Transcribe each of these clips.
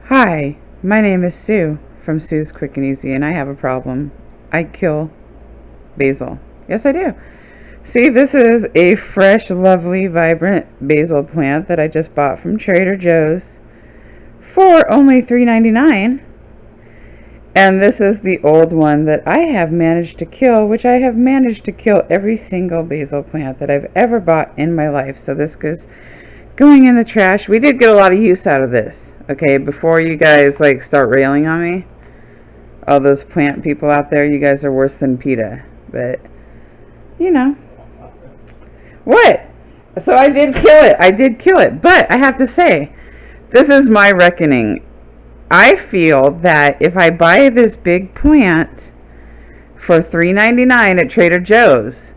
Hi, my name is Sue from Sue's Quick and Easy, and I have a problem. I kill basil. Yes, I do. See, this is a fresh, lovely, vibrant basil plant that I just bought from Trader Joe's for only $3.99. And this is the old one that I have managed to kill, which I have managed to kill every single basil plant that I've ever bought in my life. So this is going in the trash. We did get a lot of use out of this. Okay, before you guys start railing on me, all those plant people out there, you guys are worse than PETA. But you know what? So I did kill it. But I have to say, this is my reckoning. I feel that if I buy this big plant for $3.99 at Trader Joe's,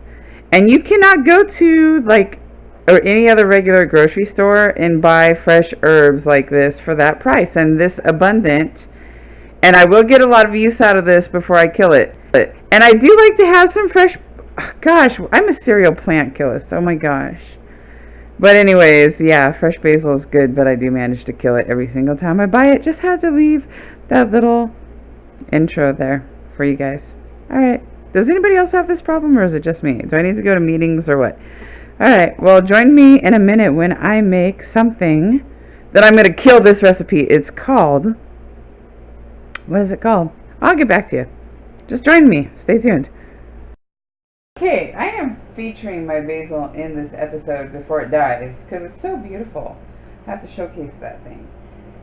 and you cannot go to or any other regular grocery store and buy fresh herbs like this for that price and this abundant, and I will get a lot of use out of this before I kill it. And I do like to have some fresh, gosh, I'm a serial plant killer, oh my gosh. But anyways, yeah, fresh basil is good, but I do manage to kill it every single time I buy it. Just had to leave that little intro there for you guys. Alright, does anybody else have this problem, or is it just me? Do I need to go to meetings or what? Alright, well, join me in a minute when I make something that I'm going to kill this recipe. It's called, what is it called? I'll get back to you. Just join me. Stay tuned. Okay, I am featuring my basil in this episode before it dies because it's so beautiful. I have to showcase that thing.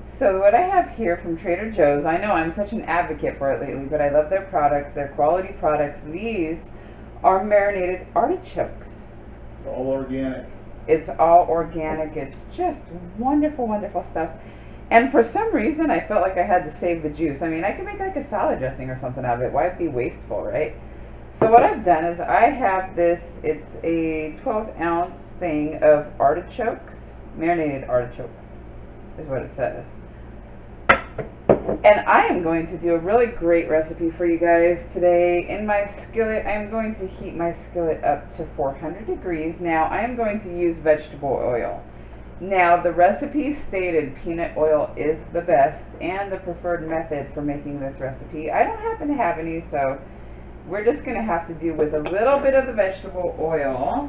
So what I have here from Trader Joe's, I know I'm such an advocate for it lately, but I love their products. They're quality products. These are marinated artichokes. It's all organic. It's all organic. It's just wonderful, wonderful stuff. And for some reason, I felt like I had to save the juice. I mean, I could make like a salad dressing or something out of it. Why be wasteful, right? So what I've done is I have this, it's a 12-ounce thing of artichokes, marinated artichokes is what it says. And I am going to do a really great recipe for you guys today. In my skillet, I am going to heat my skillet up to 400 degrees. Now, I am going to use vegetable oil. Now, the recipe stated peanut oil is the best and the preferred method for making this recipe. I don't happen to have any, so we're just going to have to do with a little bit of the vegetable oil,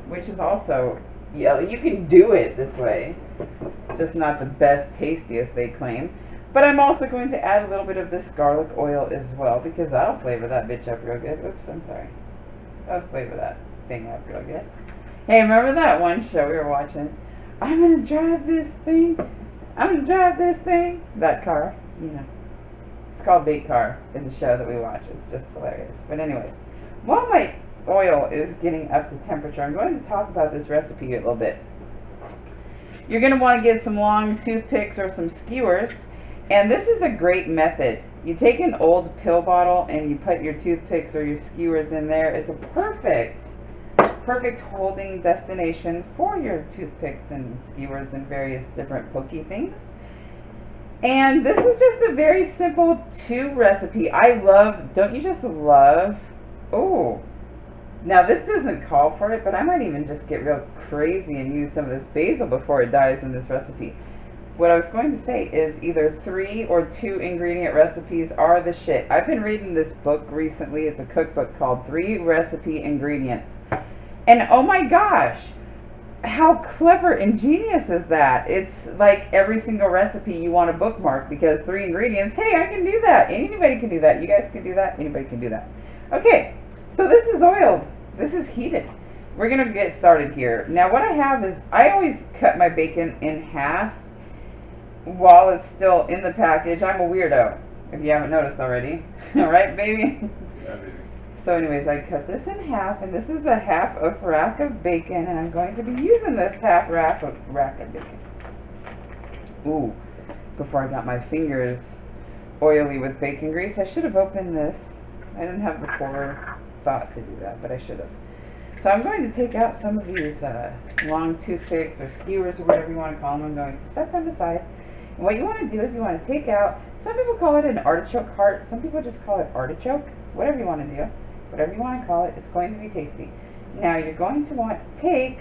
which is also, yeah, you can do it this way. It's just not the best, tastiest, they claim. But I'm also going to add a little bit of this garlic oil as well, because that'll flavor that bitch up real good. Oops, I'm sorry. That'll flavor that thing up real good. Hey, remember that one show we were watching? I'm going to drive this thing. I'm going to drive this thing. That car, you know. It's called Bait Car. It's a show that we watch. It's just hilarious. But anyways, while my oil is getting up to temperature, I'm going to talk about this recipe a little bit. You're going to want to get some long toothpicks or some skewers. And this is a great method. You take an old pill bottle and you put your toothpicks or your skewers in there. It's a perfect holding destination for your toothpicks and skewers and various different pokey things. And this is just a very simple recipe. I love, don't you just love, oh, now this doesn't call for it, but I might even just get real crazy and use some of this basil before it dies in this recipe. What I was going to say is either 3 or 2 ingredient recipes are the shit. I've been reading this book recently. It's a cookbook called 3 Recipe Ingredients. And oh my gosh, how clever and genius is that? It's like every single recipe you want to bookmark because 3 ingredients. Hey, I can do that. Anybody can do that. You guys can do that. Anybody can do that. Okay, so this is oiled. This is heated. We're going to get started here. Now what I have is I always cut my bacon in half while it's still in the package. I'm a weirdo, if you haven't noticed already. All right, baby? Yeah, baby. So anyways, I cut this in half, and this is a half of rack of bacon, and I'm going to be using this half rack of bacon. Ooh, before I got my fingers oily with bacon grease, I should have opened this. I didn't have the forethought to do that, but I should have. So I'm going to take out some of these long toothpicks or skewers or whatever you want to call them. I'm going to set them aside. And what you want to do is you want to take out, some people call it an artichoke heart, some people just call it artichoke, whatever you want to do. Whatever you want to call it, it's going to be tasty. Now you're going to want to take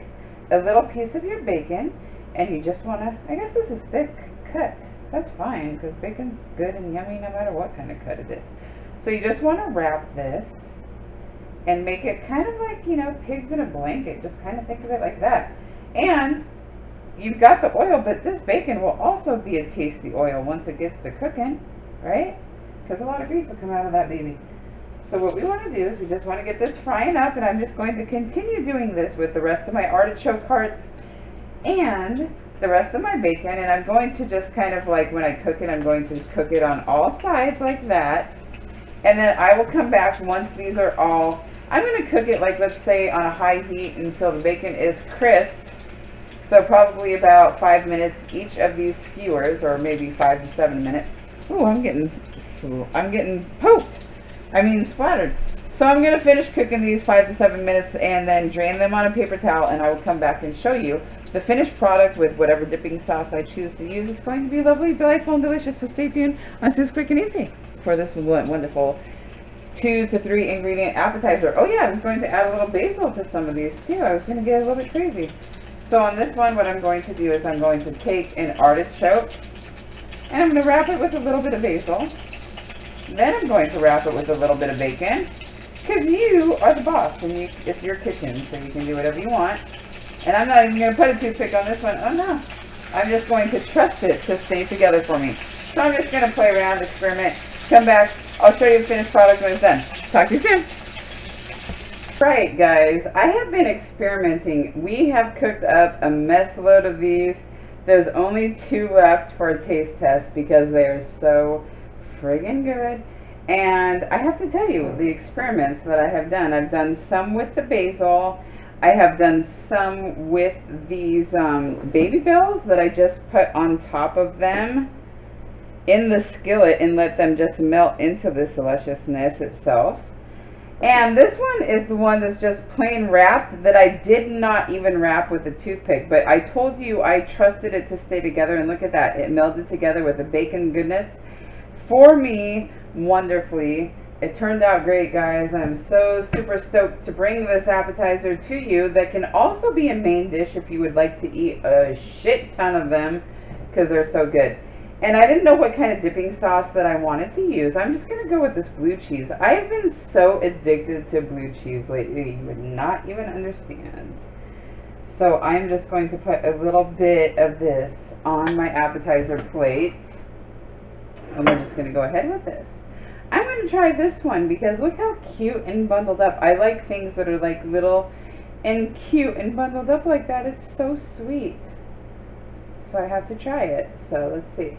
a little piece of your bacon and you just want to, I guess this is thick cut. That's fine, because bacon's good and yummy no matter what kind of cut it is. So you just want to wrap this and make it kind of like, you know, pigs in a blanket. Just kind of think of it like that. And you've got the oil, but this bacon will also be a tasty oil once it gets to cooking, right? Because a lot of grease will come out of that baby. So what we want to do is we just want to get this frying up, and I'm just going to continue doing this with the rest of my artichoke hearts and the rest of my bacon. And I'm going to just kind of like, when I cook it, I'm going to cook it on all sides like that. And then I will come back once these are all, I'm going to cook it like, let's say, on a high heat until the bacon is crisp. So probably about 5 minutes each of these skewers, or maybe 5 to 7 minutes. Oh, I'm getting poked. I mean splattered. So I'm going to finish cooking these 5 to 7 minutes and then drain them on a paper towel, and I will come back and show you the finished product with whatever dipping sauce I choose to use. It's going to be lovely, delightful, and delicious. So stay tuned on Sue's Quick and Easy for this wonderful 2 to 3 ingredient appetizer. Oh yeah, I was going to add a little basil to some of these too. I was going to get a little bit crazy. So on this one, what I'm going to do is I'm going to take an artichoke and I'm going to wrap it with a little bit of basil. Then I'm going to wrap it with a little bit of bacon, because you are the boss and it's your kitchen, so you can do whatever you want. And I'm not even going to put a toothpick on this one. Oh no. I'm just going to trust it to stay together for me. So I'm just going to play around, experiment, come back. I'll show you the finished product when it's done. Talk to you soon. Right, guys, I have been experimenting. We have cooked up a mess load of these. There's only 2 left for a taste test because they are so friggin' good. And I have to tell you, the experiments that I have done, I've done some with the basil. I have done some with these baby bells that I just put on top of them in the skillet and let them just melt into the deliciousness itself. And this one is the one that's just plain wrapped, that I did not even wrap with a toothpick. But I told you I trusted it to stay together, and look at that. It melded together with the bacon goodness for me wonderfully. It turned out great, guys. I'm so super stoked to bring this appetizer to you that can also be a main dish if you would like to eat a shit ton of them, because they're so good. And I didn't know what kind of dipping sauce that I wanted to use. I'm just going to go with this blue cheese. I have been so addicted to blue cheese lately, you would not even understand. So I'm just going to put a little bit of this on my appetizer plate. And we're just going to go ahead with this. I'm going to try this one because look how cute and bundled up. I like things that are like little and cute and bundled up like that. It's so sweet. So I have to try it. So let's see.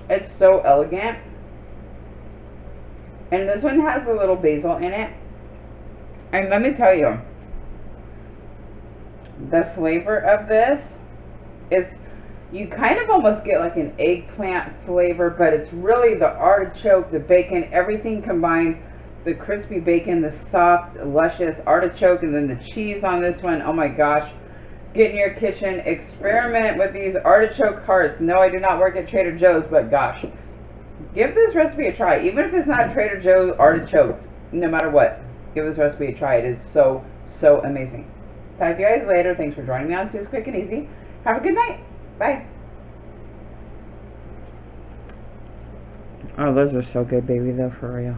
It's so elegant. And this one has a little basil in it. And let me tell you, the flavor of this is, you kind of almost get like an eggplant flavor, but it's really the artichoke, the bacon, everything combined. The crispy bacon, the soft, luscious artichoke, and then the cheese on this one. Oh my gosh. Get in your kitchen, experiment with these artichoke hearts. No, I do not work at Trader Joe's, but gosh, give this recipe a try. Even if it's not Trader Joe's artichokes, no matter what, give this recipe a try. It is so, so amazing. Talk to you guys later. Thanks for joining me on Sue's Quick and Easy. Have a good night. Bye. Oh, those are so good, baby, though, for real.